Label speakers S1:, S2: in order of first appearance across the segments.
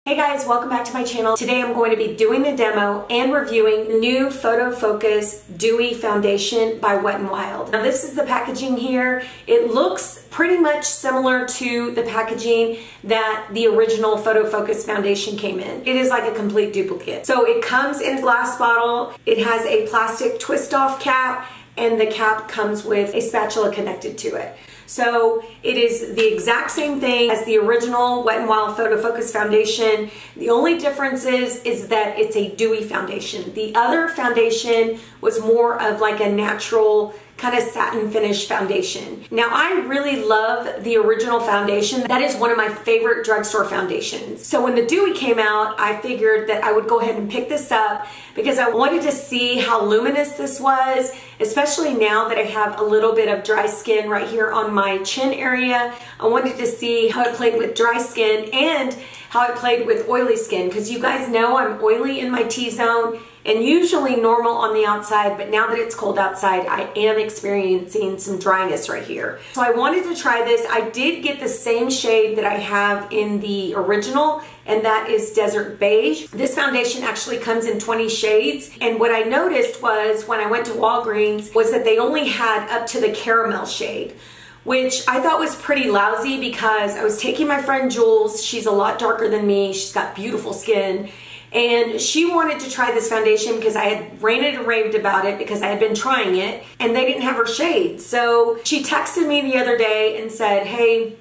S1: Hey guys, welcome back to my channel. Today I'm going to be doing a demo and reviewing new Photo Focus Dewy Foundation by Wet n Wild. Now this is the packaging here. It looks pretty much similar to the packaging that the original Photo Focus foundation came in. It is like a complete duplicate. So it comes in a glass bottle. It has a plastic twist off cap, and the cap comes with a spatula connected to it. So it is the exact same thing as the original Wet n Wild Photo Focus foundation. The only difference is that it's a dewy foundation. The other foundation was more of like a natural kind of satin finish foundation. Now I really love the original foundation. That is one of my favorite drugstore foundations. So when the Dewy came out, I figured that I would go ahead and pick this up because I wanted to see how luminous this was, especially now that I have a little bit of dry skin right here on my chin area. I wanted to see how it played with dry skin and how it played with oily skin, because you guys know I'm oily in my T-zone and usually normal on the outside, but now that it's cold outside, I am experiencing some dryness right here. So I wanted to try this. I did get the same shade that I have in the original, and that is Desert Beige. This foundation actually comes in 20 shades, and what I noticed was when I went to Walgreens was that they only had up to the caramel shade, which I thought was pretty lousy because I was taking my friend Jules. She's a lot darker than me. She's got beautiful skin. And she wanted to try this foundation because I had ranted and raved about it because I had been trying it and they didn't have her shade. So she texted me the other day and said, hey,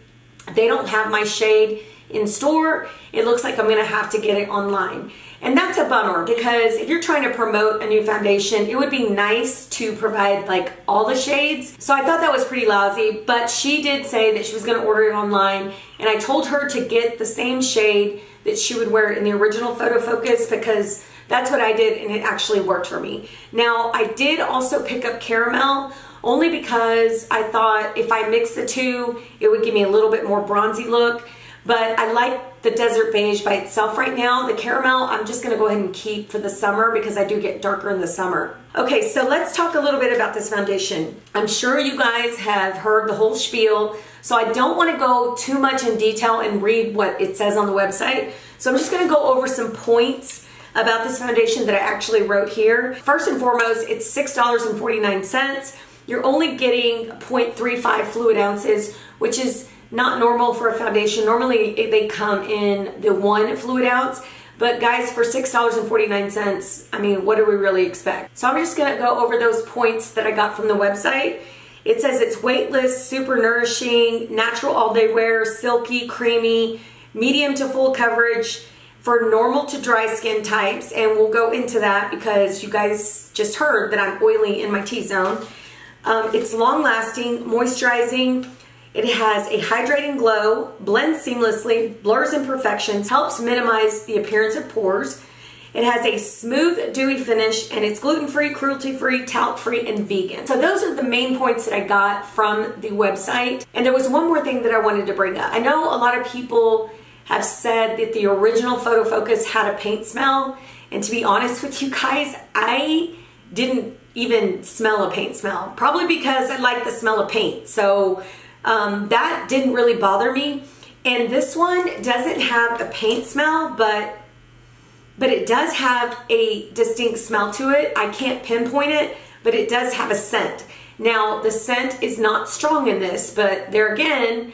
S1: they don't have my shade in store. It looks like I'm gonna have to get it online. And that's a bummer because if you're trying to promote a new foundation, it would be nice to provide like all the shades. So I thought that was pretty lousy, but she did say that she was gonna order it online, and I told her to get the same shade that she would wear in the original Photo Focus because that's what I did and it actually worked for me. Now I did also pick up Caramel only because I thought if I mix the two, it would give me a little bit more bronzy look. But I like the Desert Beige by itself right now. The Caramel, I'm just gonna go ahead and keep for the summer because I do get darker in the summer. Okay, so let's talk a little bit about this foundation. I'm sure you guys have heard the whole spiel, so I don't wanna go too much in detail and read what it says on the website. So I'm just gonna go over some points about this foundation that I actually wrote here. First and foremost, it's $6.49. You're only getting 0.35 fluid ounces, which is not normal for a foundation. Normally they come in the 1 fluid ounce, but guys, for $6.49, I mean, what do we really expect? So I'm just gonna go over those points that I got from the website. It says it's weightless, super nourishing, natural all day wear, silky, creamy, medium to full coverage for normal to dry skin types. And we'll go into that because you guys just heard that I'm oily in my T-zone. It's long lasting, moisturizing. It has a hydrating glow, blends seamlessly, blurs imperfections, helps minimize the appearance of pores. It has a smooth, dewy finish, and it's gluten-free, cruelty-free, talc-free, and vegan. So those are the main points that I got from the website. And there was one more thing that I wanted to bring up. I know a lot of people have said that the original Photo Focus had a paint smell, and to be honest with you guys, I didn't even smell a paint smell. Probably because I like the smell of paint. So that didn't really bother me. And this one doesn't have a paint smell, but it does have a distinct smell to it. I can't pinpoint it, but it does have a scent. Now, the scent is not strong in this, but there again,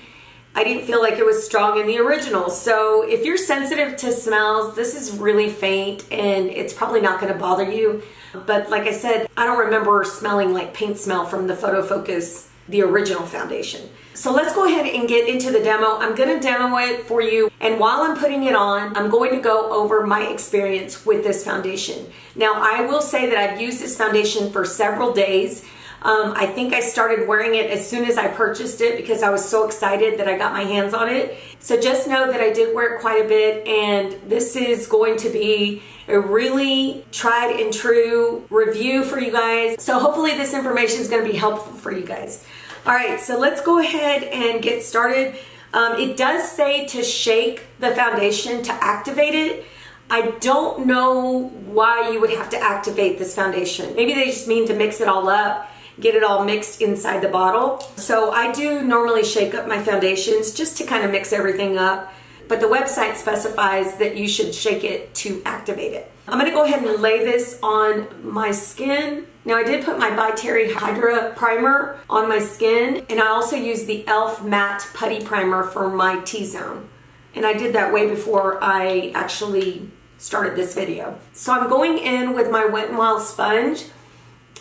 S1: I didn't feel like it was strong in the original. So if you're sensitive to smells, this is really faint and it's probably not gonna bother you. But like I said, I don't remember smelling like paint smell from the Photo Focus, the original foundation. So let's go ahead and get into the demo. I'm gonna demo it for you, and while I'm putting it on, I'm going to go over my experience with this foundation. Now, I will say that I've used this foundation for several days. I think I started wearing it as soon as I purchased it because I was so excited that I got my hands on it. So just know that I did wear it quite a bit, and this is going to be a really tried and true review for you guys. So hopefully this information is going to be helpful for you guys. All right, so let's go ahead and get started. It does say to shake the foundation to activate it. I don't know why you would have to activate this foundation. Maybe they just mean to mix it all up, get it all mixed inside the bottle. So I do normally shake up my foundations just to kind of mix everything up. but the website specifies that you should shake it to activate it. I'm gonna go ahead and lay this on my skin. Now I did put my By Terry Hydra primer on my skin, and I also used the e.l.f. matte putty primer for my T-zone. And I did that way before I actually started this video. So I'm going in with my Wet n Wild sponge,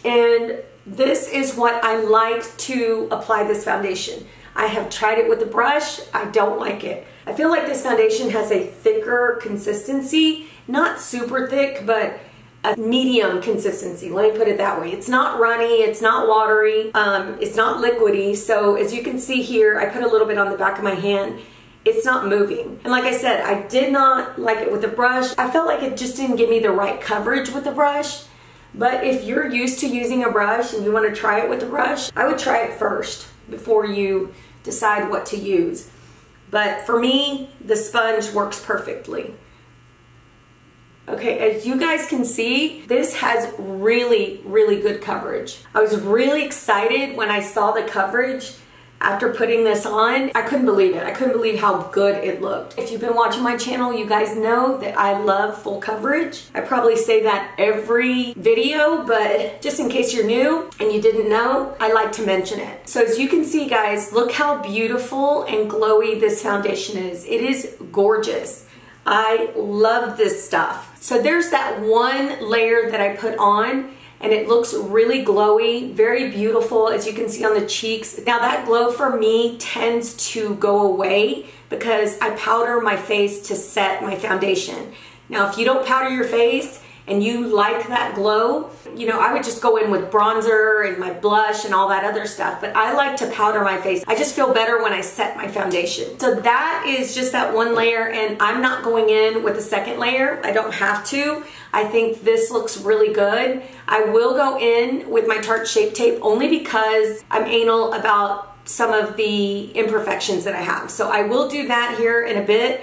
S1: and this is what I like to apply this foundation. I have tried it with the brush. I don't like it. I feel like this foundation has a thicker consistency, not super thick, but a medium consistency. Let me put it that way. It's not runny, it's not watery, it's not liquidy. So as you can see here, I put a little bit on the back of my hand. It's not moving. And like I said, I did not like it with the brush. I felt like it just didn't give me the right coverage with the brush. But if you're used to using a brush and you want to try it with the brush, I would try it first before you decide what to use. But for me, the sponge works perfectly. Okay, as you guys can see, this has really, really good coverage. I was really excited when I saw the coverage after putting this on. I couldn't believe it. I couldn't believe how good it looked. If you've been watching my channel, you guys know that I love full coverage. I probably say that every video, but just in case you're new and you didn't know, I like to mention it. So as you can see, guys, look how beautiful and glowy this foundation is. It is gorgeous. I love this stuff. So there's that one layer that I put on, and it looks really glowy, very beautiful, as you can see on the cheeks. Now that glow for me tends to go away because I powder my face to set my foundation. Now if you don't powder your face and you like that glow, you know, I would just go in with bronzer and my blush and all that other stuff, but I like to powder my face. I just feel better when I set my foundation. So that is just that one layer, and I'm not going in with a second layer. I don't have to. I think this looks really good. I will go in with my Tarte Shape Tape only because I'm anal about some of the imperfections that I have. So I will do that here in a bit.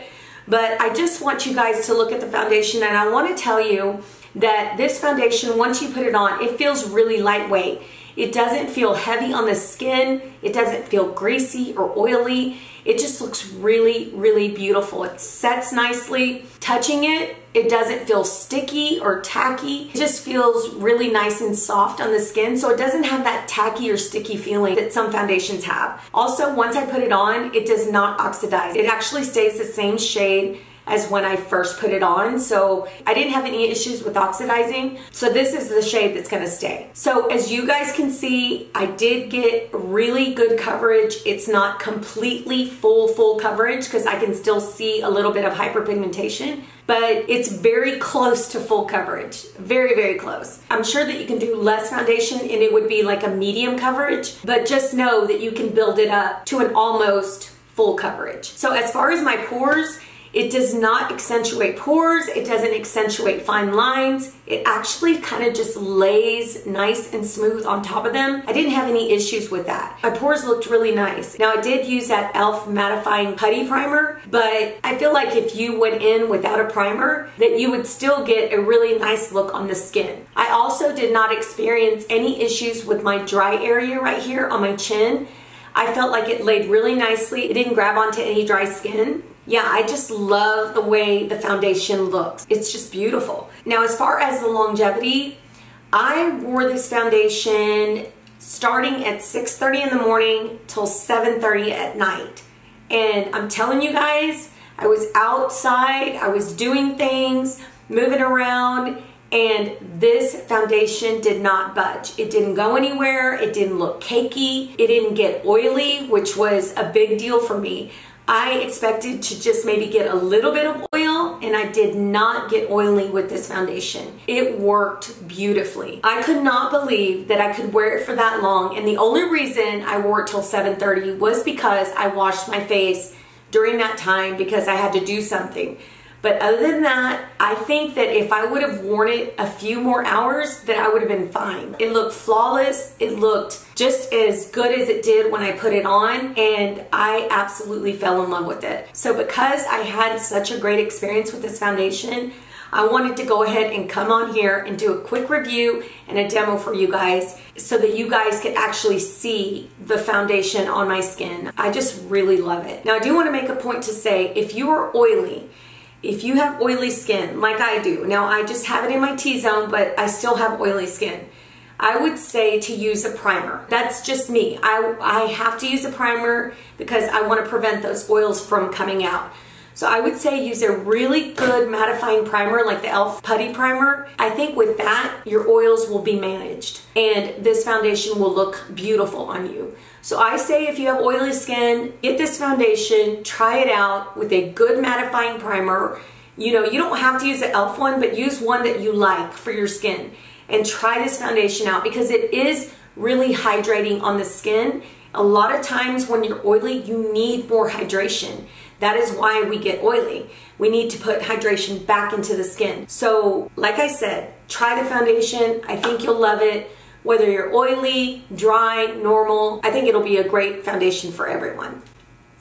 S1: But I just want you guys to look at the foundation, and I want to tell you that this foundation, once you put it on, it feels really lightweight. It doesn't feel heavy on the skin. It doesn't feel greasy or oily. It just looks really, really beautiful. It sets nicely. Touching it, it doesn't feel sticky or tacky. It just feels really nice and soft on the skin, so it doesn't have that tacky or sticky feeling that some foundations have. Also, once I put it on, it does not oxidize. It actually stays the same shade as when I first put it on, so I didn't have any issues with oxidizing. So this is the shade that's gonna stay. So as you guys can see, I did get really good coverage. It's not completely full coverage because I can still see a little bit of hyperpigmentation, but it's very close to full coverage. Very, very close. I'm sure that you can do less foundation and it would be like a medium coverage, but just know that you can build it up to an almost full coverage. So as far as my pores, it does not accentuate pores. It doesn't accentuate fine lines. It actually kind of just lays nice and smooth on top of them. I didn't have any issues with that. My pores looked really nice. Now I did use that e.l.f. mattifying putty primer, but I feel like if you went in without a primer, that you would still get a really nice look on the skin. I also did not experience any issues with my dry area right here on my chin. I felt like it laid really nicely. It didn't grab onto any dry skin. Yeah, I just love the way the foundation looks. It's just beautiful. Now, as far as the longevity, I wore this foundation starting at 6:30 in the morning till 7:30 at night. And I'm telling you guys, I was outside, I was doing things, moving around, and this foundation did not budge. It didn't go anywhere. It didn't look cakey. It didn't get oily, which was a big deal for me. I expected to just maybe get a little bit of oil, and I did not get oily with this foundation. It worked beautifully. I could not believe that I could wear it for that long, and the only reason I wore it till 7:30 was because I washed my face during that time because I had to do something. But other than that, I think that if I would have worn it a few more hours, that I would have been fine. It looked flawless. It looked just as good as it did when I put it on, and I absolutely fell in love with it. So because I had such a great experience with this foundation, I wanted to go ahead and come on here and do a quick review and a demo for you guys so that you guys could actually see the foundation on my skin. I just really love it. Now I do want to make a point to say, if you are oily, if you have oily skin like I do, now I just have it in my T-zone, but I still have oily skin, I would say to use a primer. That's just me. I have to use a primer because I want to prevent those oils from coming out. So I would say use a really good mattifying primer like the e.l.f. Putty Primer. I think with that, your oils will be managed and this foundation will look beautiful on you. So I say if you have oily skin, get this foundation, try it out with a good mattifying primer. You know, you don't have to use the e.l.f. one, but use one that you like for your skin. And try this foundation out because it is really hydrating on the skin. A lot of times when you're oily, you need more hydration. That is why we get oily. We need to put hydration back into the skin. So like I said, try the foundation. I think you'll love it. Whether you're oily, dry, normal, I think it'll be a great foundation for everyone.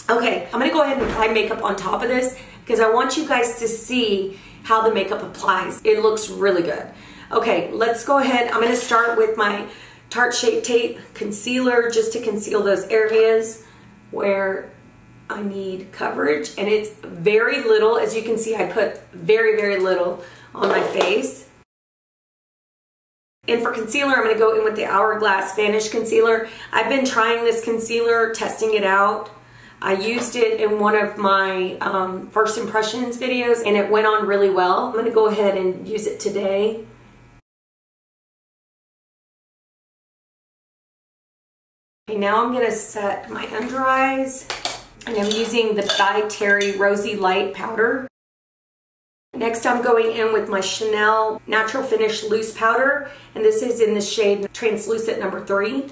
S1: Okay, I'm gonna go ahead and apply makeup on top of this because I want you guys to see how the makeup applies. It looks really good. Okay, let's go ahead. I'm gonna start with my Tarte Shape Tape Concealer just to conceal those areas where I need coverage, and it's very little. As you can see, I put very, very little on my face. And for concealer, I'm going to go in with the Hourglass Vanish Concealer. I've been trying this concealer, testing it out. I used it in one of my first impressions videos, and it went on really well. I'm going to go ahead and use it today. Okay, now I'm going to set my under eyes. And I'm using the By Terry Rosy Light Powder. Next I'm going in with my Chanel Natural Finish Loose Powder, and this is in the shade Translucent number 3.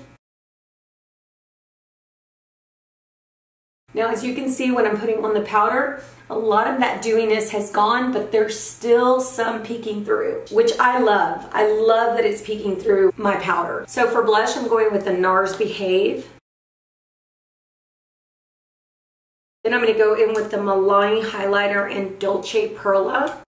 S1: Now as you can see when I'm putting on the powder, a lot of that dewiness has gone, but there's still some peeking through, which I love. I love that it's peeking through my powder. So for blush, I'm going with the NARS Behave. Then I'm going to go in with the Milani Highlighter and Dolce Perla.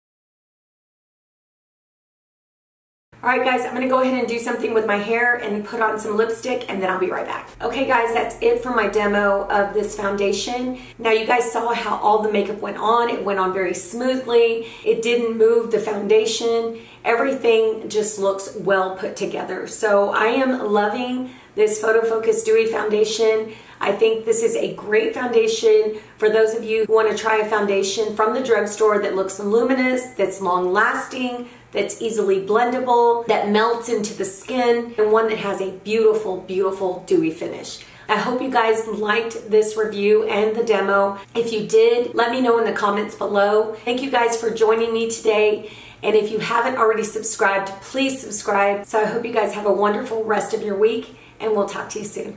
S1: Alright guys, I'm going to go ahead and do something with my hair and put on some lipstick, and then I'll be right back. Okay guys, that's it for my demo of this foundation. Now you guys saw how all the makeup went on. It went on very smoothly. It didn't move the foundation. Everything just looks well put together. So I am loving this Photo Focus Dewy Foundation. I think this is a great foundation for those of you who want to try a foundation from the drugstore that looks luminous, that's long lasting, that's easily blendable, that melts into the skin, and one that has a beautiful, beautiful dewy finish. I hope you guys liked this review and the demo. If you did, let me know in the comments below. Thank you guys for joining me today. And if you haven't already subscribed, please subscribe. So I hope you guys have a wonderful rest of your week, and we'll talk to you soon.